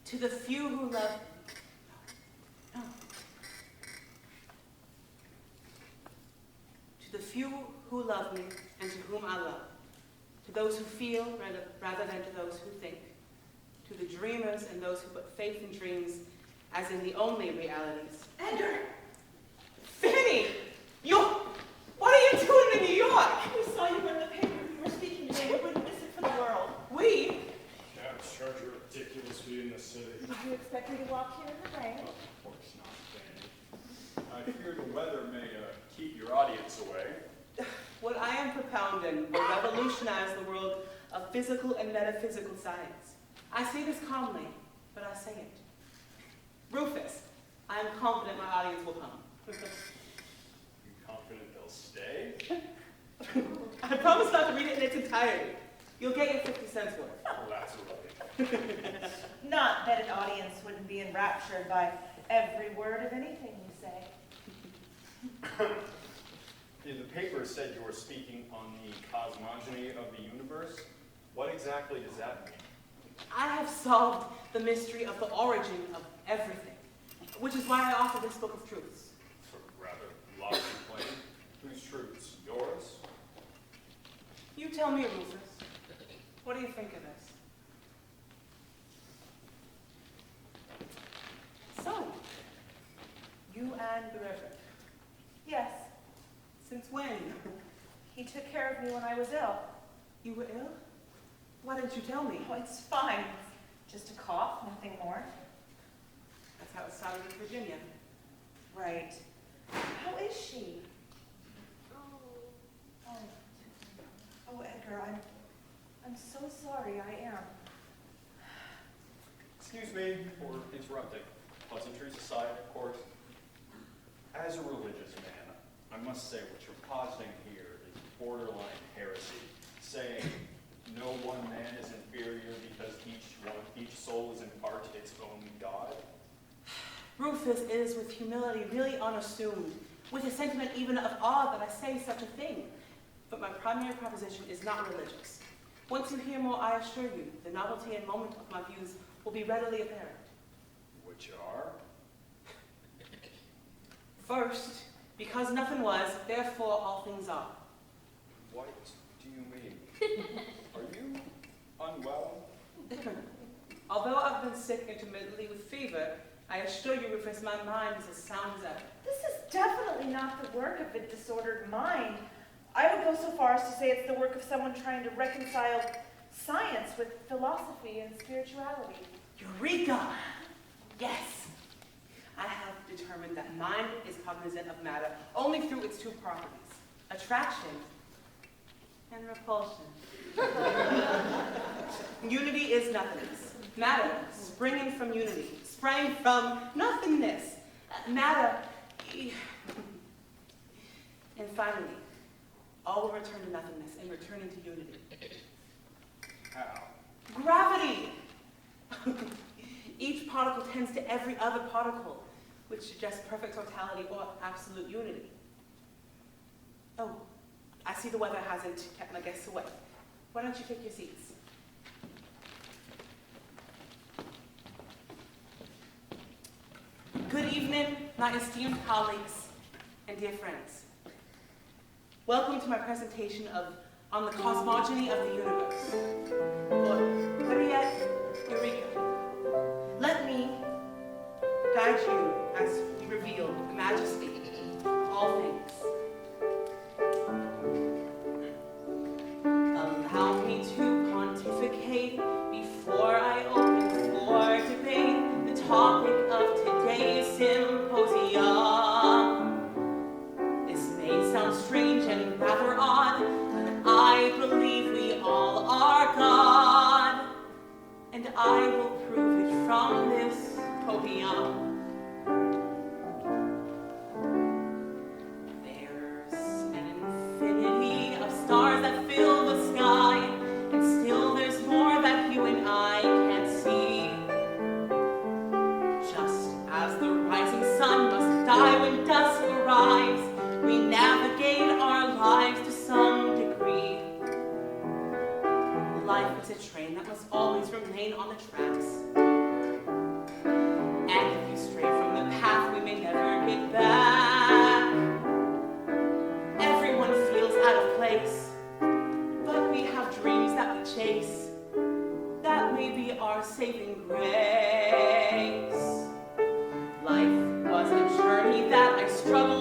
To the few who love no. To the few who love me and to whom I love. To those who feel rather than to those who think. To the dreamers and those who put faith in dreams as in the only realities. Edgar! Fanny! What are you doing in New York? We saw you in the paper. You were speaking today. We wouldn't miss it for the world. We? Yeah, charge a ridiculous fee in the city. Did you expect me to walk here in the rain? Of course not, Fanny. I fear the weather may keep your audience away. What I am propounding will revolutionize the world of physical and metaphysical science. I say this calmly, but I say it. Rufus, I am confident my audience will come. You confident they'll stay? I promise not to read it in its entirety. You'll get your 50 cents worth. Well, that's right. Not that an audience wouldn't be enraptured by every word of anything you say. The paper said you were speaking on the cosmogony of the universe. What exactly does that mean? I have solved the mystery of the origin of everything, which is why I offer this book of truths. Rather lofty claim. Whose truths? Yours? You tell me, Rufus. What do you think of this? So, you and Eureka. Yes, Since when? he took care of me when I was ill. You were ill? Why didn't you tell me? Oh, it's fine. Just a cough, nothing more. That's how it started in Virginia. Right. How is she? Oh, Edgar, I'm so sorry. I am. Excuse me for interrupting. Pleasantries aside, of course. As a religious man, I must say what you're positing here is borderline heresy, saying no one man is inferior because each soul is in part its own God. Rufus, it is with humility really unassumed, with a sentiment even of awe that I say such a thing. But my primary proposition is not religious. Once you hear more, I assure you, the novelty and moment of my views will be readily apparent. Which are? First, because nothing was, therefore all things are. What do you mean? Are you unwell? Although I've been sick intermittently with fever, I assure you, Rufus, my mind is as sound as ever. This is definitely not the work of a disordered mind. I would go so far as to say it's the work of someone trying to reconcile science with philosophy and spirituality. Eureka! Yes! I have determined that mind is cognizant of matter only through its two properties, attraction and repulsion. Unity is nothingness. Matter, springing from unity, sprang from nothingness. Matter, and finally, all will return to nothingness and return into unity. How? Gravity! Each particle tends to every other particle, which suggests perfect totality or absolute unity. Oh, I see the weather hasn't kept my guests away. Why don't you take your seats? Good evening, my esteemed colleagues and dear friends. Welcome to my presentation on the cosmogony of the universe, or better yet, Eureka. Let me guide you as we reveal the majesty of all things. Allow me to pontificate before I open for debate the topic of today's symposium. This may sound strange and rather odd, but I believe we all are God, and I will prove it from this podium. There's an infinity of stars that fill the sky, and still there's more that you and I can't see. Just as the rising sun must die when dusk arrives, we navigate our lives to some degree. Life is a train that must always remain on the tracks. struggle